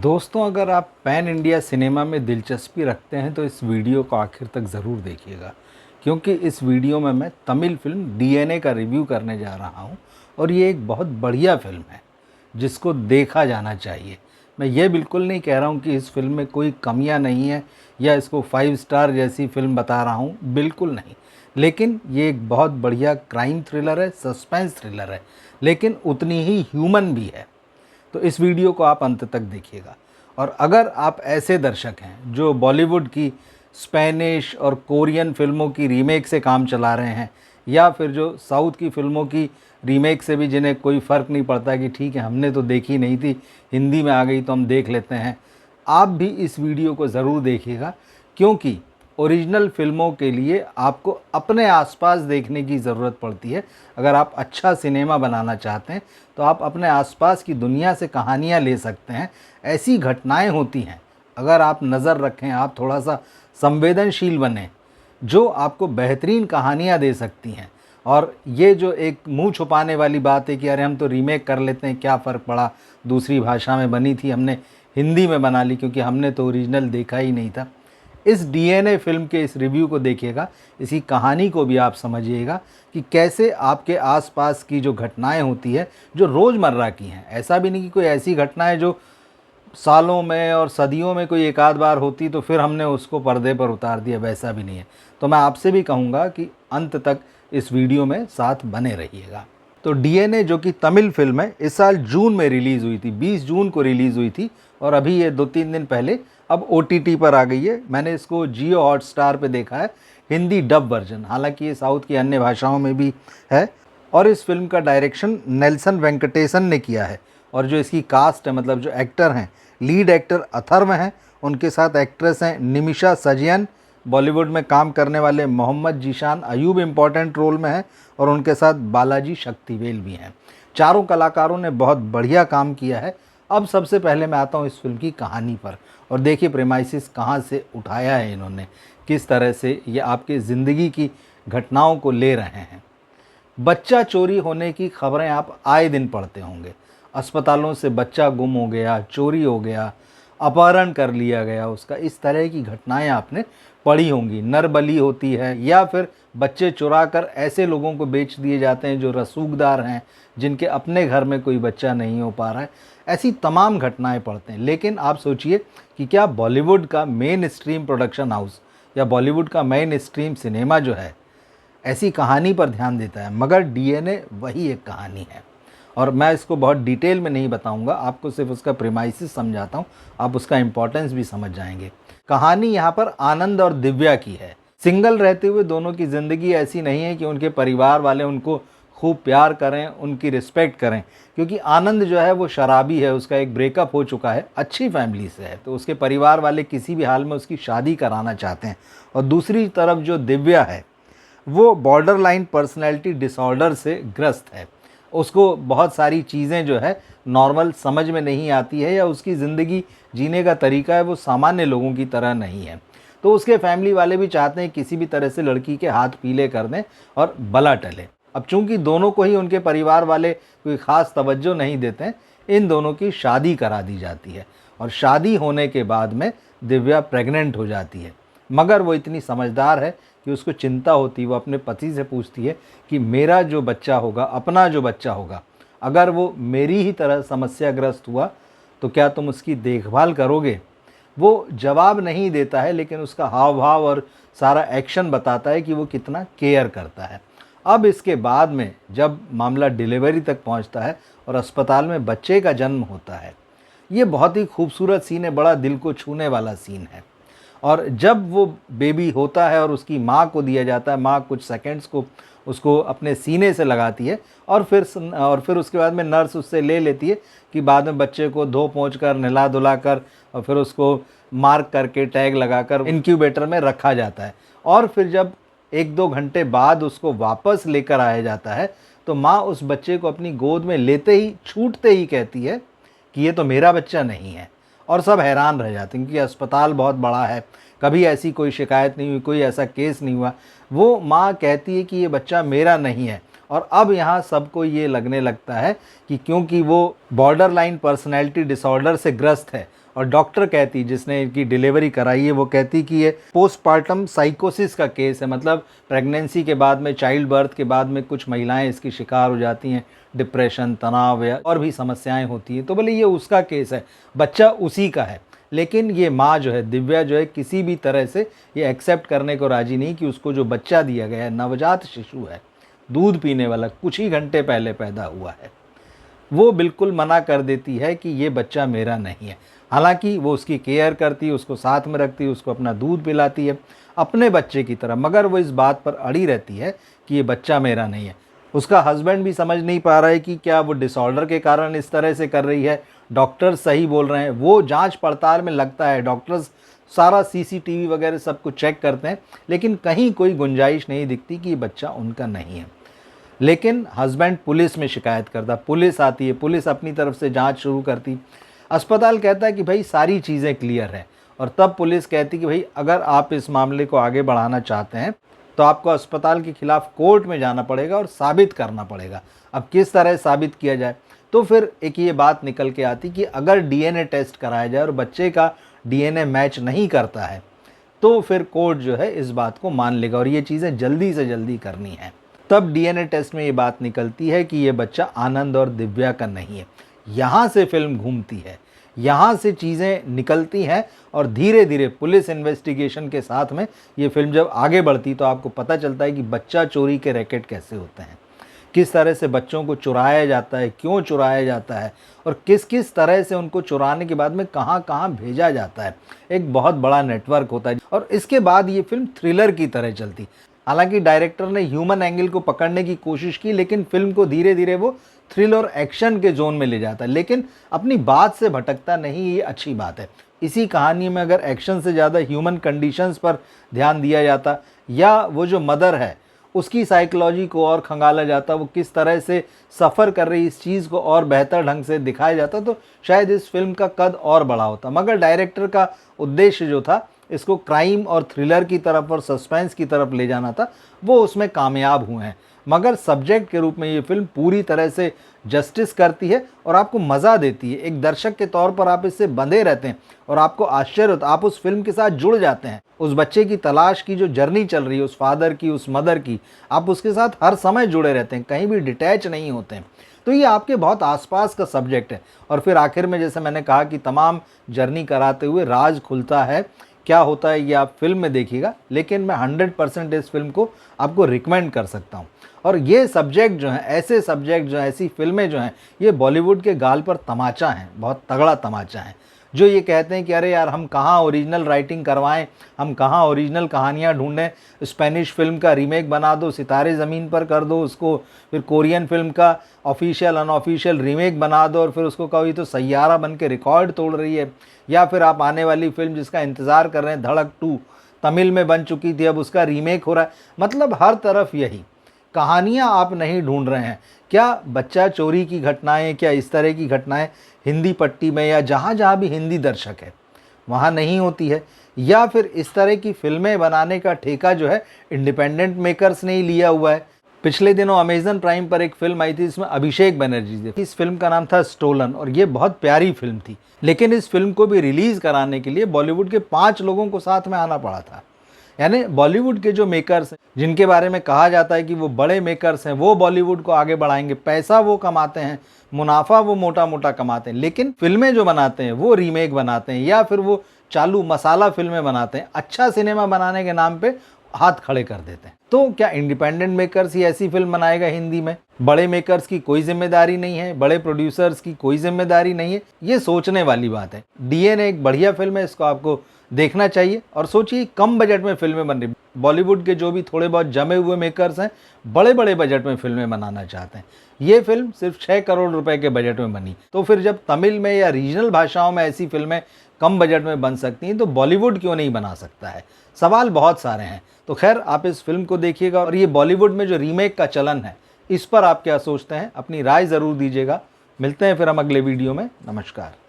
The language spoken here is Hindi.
दोस्तों, अगर आप पैन इंडिया सिनेमा में दिलचस्पी रखते हैं तो इस वीडियो को आखिर तक ज़रूर देखिएगा, क्योंकि इस वीडियो में मैं तमिल फिल्म डीएनए का रिव्यू करने जा रहा हूं और ये एक बहुत बढ़िया फिल्म है जिसको देखा जाना चाहिए। मैं ये बिल्कुल नहीं कह रहा हूं कि इस फिल्म में कोई कमियां नहीं है या इसको 5 स्टार जैसी फिल्म बता रहा हूं, बिल्कुल नहीं। लेकिन ये एक बहुत बढ़िया क्राइम थ्रिलर है, सस्पेंस थ्रिलर है, लेकिन उतनी ही ह्यूमन भी है। तो इस वीडियो को आप अंत तक देखिएगा। और अगर आप ऐसे दर्शक हैं जो बॉलीवुड की स्पेनिश और कोरियन फिल्मों की रीमेक से काम चला रहे हैं, या फिर जो साउथ की फिल्मों की रीमेक से भी जिन्हें कोई फ़र्क नहीं पड़ता कि ठीक है हमने तो देखी नहीं थी, हिंदी में आ गई तो हम देख लेते हैं, आप भी इस वीडियो को ज़रूर देखिएगा। क्योंकि ओरिजिनल फ़िल्मों के लिए आपको अपने आसपास देखने की ज़रूरत पड़ती है। अगर आप अच्छा सिनेमा बनाना चाहते हैं तो आप अपने आसपास की दुनिया से कहानियाँ ले सकते हैं। ऐसी घटनाएं होती हैं, अगर आप नज़र रखें, आप थोड़ा सा संवेदनशील बने, जो आपको बेहतरीन कहानियाँ दे सकती हैं। और ये जो एक मुंह छुपाने वाली बात है कि अरे हम तो रीमेक कर लेते हैं, क्या फ़र्क पड़ा, दूसरी भाषा में बनी थी, हमने हिंदी में बना ली क्योंकि हमने तो ओरिजिनल देखा ही नहीं था। इस डीएनए फिल्म के इस रिव्यू को देखिएगा, इसी कहानी को भी आप समझिएगा कि कैसे आपके आसपास की जो घटनाएं होती है, जो रोज़मर्रा की हैं, ऐसा भी नहीं कि कोई ऐसी घटनाएं जो सालों में और सदियों में कोई एक आध बार होती तो फिर हमने उसको पर्दे पर उतार दिया, वैसा भी नहीं है। तो मैं आपसे भी कहूँगा कि अंत तक इस वीडियो में साथ बने रहिएगा। तो डीएनए जो कि तमिल फिल्म है, इस साल जून में रिलीज़ हुई थी, 20 जून को रिलीज़ हुई थी और अभी ये 2-3 दिन पहले अब ओटीटी पर आ गई है। मैंने इसको जियो हॉटस्टार पे देखा है, हिंदी डब वर्जन, हालांकि ये साउथ की अन्य भाषाओं में भी है। और इस फिल्म का डायरेक्शन नेल्सन वेंकटेसन ने किया है। और जो इसकी कास्ट है, मतलब जो एक्टर हैं, लीड एक्टर अथर्व हैं, उनके साथ एक्ट्रेस हैं निमिषा सजयन, बॉलीवुड में काम करने वाले मोहम्मद जीशान अयूब इम्पॉर्टेंट रोल में है, और उनके साथ बालाजी शक्तिवेल भी हैं। चारों कलाकारों ने बहुत बढ़िया काम किया है। अब सबसे पहले मैं आता हूँ इस फिल्म की कहानी पर, और देखिए प्रेमाइसिस कहाँ से उठाया है इन्होंने, किस तरह से ये आपके ज़िंदगी की घटनाओं को ले रहे हैं। बच्चा चोरी होने की खबरें आप आए दिन पढ़ते होंगे। अस्पतालों से बच्चा गुम हो गया, चोरी हो गया, अपहरण कर लिया गया उसका, इस तरह की घटनाएं आपने पढ़ी होंगी। नरबली होती है, या फिर बच्चे चुरा कर ऐसे लोगों को बेच दिए जाते हैं जो रसूखदार हैं, जिनके अपने घर में कोई बच्चा नहीं हो पा रहा है। ऐसी तमाम घटनाएं पढ़ते हैं। लेकिन आप सोचिए कि क्या बॉलीवुड का मेन स्ट्रीम प्रोडक्शन हाउस या बॉलीवुड का मेन स्ट्रीम सिनेमा जो है ऐसी कहानी पर ध्यान देता है? मगर डीएनए वही एक कहानी है। और मैं इसको बहुत डिटेल में नहीं बताऊंगा, आपको सिर्फ उसका प्रीमाइसिस समझाता हूँ, आप उसका इम्पोर्टेंस भी समझ जाएंगे। कहानी यहाँ पर आनंद और दिव्या की है। सिंगल रहते हुए दोनों की ज़िंदगी ऐसी नहीं है कि उनके परिवार वाले उनको खूब प्यार करें, उनकी रिस्पेक्ट करें, क्योंकि आनंद जो है वो शराबी है, उसका एक ब्रेकअप हो चुका है, अच्छी फैमिली से है, तो उसके परिवार वाले किसी भी हाल में उसकी शादी कराना चाहते हैं। और दूसरी तरफ जो दिव्या है वो बॉर्डर लाइन पर्सनैलिटी डिसऑर्डर से ग्रस्त है। उसको बहुत सारी चीज़ें जो है नॉर्मल समझ में नहीं आती है, या उसकी ज़िंदगी जीने का तरीका है वो सामान्य लोगों की तरह नहीं है। तो उसके फैमिली वाले भी चाहते हैं किसी भी तरह से लड़की के हाथ पीले कर दें और बला टले। अब चूंकि दोनों को ही उनके परिवार वाले कोई ख़ास तवज्जो नहीं देते हैं, इन दोनों की शादी करा दी जाती है। और शादी होने के बाद में दिव्या प्रेग्नेंट हो जाती है। मगर वो इतनी समझदार है कि उसको चिंता होती है, वो अपने पति से पूछती है कि मेरा जो बच्चा होगा, अपना जो बच्चा होगा, अगर वो मेरी ही तरह समस्याग्रस्त हुआ तो क्या तुम उसकी देखभाल करोगे? वो जवाब नहीं देता है, लेकिन उसका हाव भाव और सारा एक्शन बताता है कि वो कितना केयर करता है। अब इसके बाद में जब मामला डिलीवरी तक पहुंचता है और अस्पताल में बच्चे का जन्म होता है, ये बहुत ही खूबसूरत सीन है, बड़ा दिल को छूने वाला सीन है। और जब वो बेबी होता है और उसकी माँ को दिया जाता है, माँ कुछ सेकंड्स को उसको अपने सीने से लगाती है, और फिर उसके बाद में नर्स उससे ले लेती है कि बाद में बच्चे को धो पोंछ कर, नहला धुला कर, और फिर उसको मार्क करके टैग लगाकर इनक्यूबेटर में रखा जाता है। और फिर जब 1-2 घंटे बाद उसको वापस लेकर आया जाता है, तो माँ उस बच्चे को अपनी गोद में लेते ही, छूटते ही कहती है कि ये तो मेरा बच्चा नहीं है। और सब हैरान रह जाते हैं, क्योंकि अस्पताल बहुत बड़ा है, कभी ऐसी कोई शिकायत नहीं हुई, कोई ऐसा केस नहीं हुआ। वो माँ कहती है कि ये बच्चा मेरा नहीं है। और अब यहाँ सबको ये लगने लगता है कि क्योंकि वो बॉर्डर लाइन पर्सनैलिटी डिसऑर्डर से ग्रस्त है और डॉक्टर कहती, जिसने इनकी डिलीवरी कराई है, वो कहती कि ये पोस्टपार्टम साइकोसिस का केस है, मतलब प्रेगनेंसी के बाद में, चाइल्ड बर्थ के बाद में कुछ महिलाएं इसकी शिकार हो जाती हैं, डिप्रेशन, तनाव या और भी समस्याएं होती हैं। तो बोले ये उसका केस है, बच्चा उसी का है। लेकिन ये माँ जो है, दिव्या जो है, किसी भी तरह से ये एक्सेप्ट करने को राजी नहीं कि उसको जो बच्चा दिया गया है, नवजात शिशु है, दूध पीने वाला, कुछ ही घंटे पहले पैदा हुआ है, वो बिल्कुल मना कर देती है कि ये बच्चा मेरा नहीं है। हालांकि वो उसकी केयर करती है, उसको साथ में रखती है, उसको अपना दूध पिलाती है अपने बच्चे की तरह, मगर वो इस बात पर अड़ी रहती है कि ये बच्चा मेरा नहीं है। उसका हस्बैंड भी समझ नहीं पा रहा है कि क्या वो डिसऑर्डर के कारण इस तरह से कर रही है, डॉक्टर्स सही बोल रहे हैं। वो जांच पड़ताल में लगता है, डॉक्टर्स सारा सीसीटीवी वगैरह सब कुछ चेक करते हैं, लेकिन कहीं कोई गुंजाइश नहीं दिखती कि ये बच्चा उनका नहीं है। लेकिन हस्बैंड पुलिस में शिकायत करता, पुलिस आती है, पुलिस अपनी तरफ से जांच शुरू करती, अस्पताल कहता है कि भाई सारी चीज़ें क्लियर है, और तब पुलिस कहती कि भाई अगर आप इस मामले को आगे बढ़ाना चाहते हैं तो आपको अस्पताल के खिलाफ कोर्ट में जाना पड़ेगा और साबित करना पड़ेगा। अब किस तरह साबित किया जाए? तो फिर एक ये बात निकल के आती कि अगर डीएनए टेस्ट कराया जाए और बच्चे का डीएनए मैच नहीं करता है तो फिर कोर्ट जो है इस बात को मान लेगा, और ये चीज़ें जल्दी से जल्दी करनी है। तब डीएनए टेस्ट में ये बात निकलती है कि ये बच्चा आनंद और दिव्या का नहीं है। यहाँ से फिल्म घूमती है, यहाँ से चीज़ें निकलती हैं, और धीरे धीरे पुलिस इन्वेस्टिगेशन के साथ में ये फिल्म जब आगे बढ़ती तो आपको पता चलता है कि बच्चा चोरी के रैकेट कैसे होते हैं, किस तरह से बच्चों को चुराया जाता है, क्यों चुराया जाता है, और किस किस तरह से उनको चुराने के बाद में कहाँ कहाँ भेजा जाता है। एक बहुत बड़ा नेटवर्क होता है, और इसके बाद ये फिल्म थ्रिलर की तरह चलती। हालांकि डायरेक्टर ने ह्यूमन एंगल को पकड़ने की कोशिश की, लेकिन फिल्म को धीरे धीरे वो थ्रिल और एक्शन के जोन में ले जाता है, लेकिन अपनी बात से भटकता नहीं, ये अच्छी बात है। इसी कहानी में अगर एक्शन से ज़्यादा ह्यूमन कंडीशंस पर ध्यान दिया जाता, या वो जो मदर है उसकी साइकोलॉजी को और खंगाला जाता, वो किस तरह से सफ़र कर रही इस चीज़ को और बेहतर ढंग से दिखाया जाता, तो शायद इस फिल्म का कद और बड़ा होता। मगर डायरेक्टर का उद्देश्य जो था, इसको क्राइम और थ्रिलर की तरफ और सस्पेंस की तरफ ले जाना था, वो उसमें कामयाब हुए हैं। मगर सब्जेक्ट के रूप में ये फिल्म पूरी तरह से जस्टिस करती है और आपको मज़ा देती है। एक दर्शक के तौर पर आप इससे बंधे रहते हैं और आपको आश्चर्य होता है, आप उस फिल्म के साथ जुड़ जाते हैं। उस बच्चे की तलाश की जो जर्नी चल रही है, उस फादर की, उस मदर की, आप उसके साथ हर समय जुड़े रहते हैं, कहीं भी डिटैच नहीं होते हैं। तो ये आपके बहुत आसपास का सब्जेक्ट है। और फिर आखिर में जैसे मैंने कहा कि तमाम जर्नी कराते हुए राज खुलता है। क्या होता है ये आप फिल्म में देखिएगा, लेकिन मैं 100% इस फिल्म को आपको रिकमेंड कर सकता हूँ। और ये सब्जेक्ट जो हैं, ऐसे सब्जेक्ट जो हैं, ऐसी फिल्में जो हैं, ये बॉलीवुड के गाल पर तमाचा हैं, बहुत तगड़ा तमाचा है। जो ये कहते हैं कि अरे यार हम कहाँ ओरिजिनल राइटिंग करवाएं, हम कहाँ ओरिजिनल कहानियाँ ढूंढें, स्पेनिश फिल्म का रीमेक बना दो, सितारे ज़मीन पर कर दो उसको, फिर कोरियन फिल्म का ऑफिशियल अनऑफिशियल रीमेक बना दो, और फिर उसको कहो ये तो सैयारा बन के रिकॉर्ड तोड़ रही है। या फिर आप आने वाली फिल्म जिसका इंतज़ार कर रहे हैं, धड़क 2 तमिल में बन चुकी थी, अब उसका रीमेक हो रहा है। मतलब हर तरफ यही कहानियाँ आप नहीं ढूंढ रहे हैं। क्या बच्चा चोरी की घटनाएं, क्या इस तरह की घटनाएं हिंदी पट्टी में या जहाँ जहाँ भी हिंदी दर्शक है वहाँ नहीं होती है? या फिर इस तरह की फिल्में बनाने का ठेका जो है इंडिपेंडेंट मेकर्स ने ही लिया हुआ है? पिछले दिनों अमेजन प्राइम पर एक फिल्म आई थी, इसमें अभिषेक बनर्जी थे। इस फिल्म का नाम था स्टोलन, और ये बहुत प्यारी फिल्म थी। लेकिन इस फिल्म को भी रिलीज़ कराने के लिए बॉलीवुड के 5 लोगों को साथ में आना पड़ा था। यानी बॉलीवुड के जो मेकर्स हैं, जिनके बारे में कहा जाता है कि वो बड़े मेकर्स हैं, वो बॉलीवुड को आगे बढ़ाएंगे, पैसा वो कमाते हैं, मुनाफा वो मोटा मोटा कमाते हैं, लेकिन फिल्में जो बनाते हैं वो रीमेक बनाते हैं, या फिर वो चालू मसाला फिल्में बनाते हैं, अच्छा सिनेमा बनाने के नाम पे हाथ खड़े कर देते हैं। तो क्या इंडिपेंडेंट मेकर्स ही ऐसी फिल्म बनाएगा हिंदी में? बड़े मेकर्स की कोई जिम्मेदारी नहीं है, बड़े प्रोड्यूसर्स की कोई जिम्मेदारी नहीं है? ये सोचने वाली बात है। डीएनए एक बढ़िया फिल्म है, इसको आपको देखना चाहिए। और सोचिए, कम बजट में फिल्में बन रही, बॉलीवुड के जो भी थोड़े बहुत जमे हुए मेकर्स हैं, बड़े बड़े बजट में फिल्में बनाना चाहते हैं। ये फिल्म सिर्फ 6 करोड़ रुपए के बजट में बनी। तो फिर जब तमिल में या रीजनल भाषाओं में ऐसी फिल्में कम बजट में बन सकती हैं, तो बॉलीवुड क्यों नहीं बना सकता है? सवाल बहुत सारे हैं। तो खैर, आप इस फिल्म को देखिएगा। और ये बॉलीवुड में जो रीमेक का चलन है, इस पर आप क्या सोचते हैं? अपनी राय ज़रूर दीजिएगा। मिलते हैं फिर हम अगले वीडियो में। नमस्कार।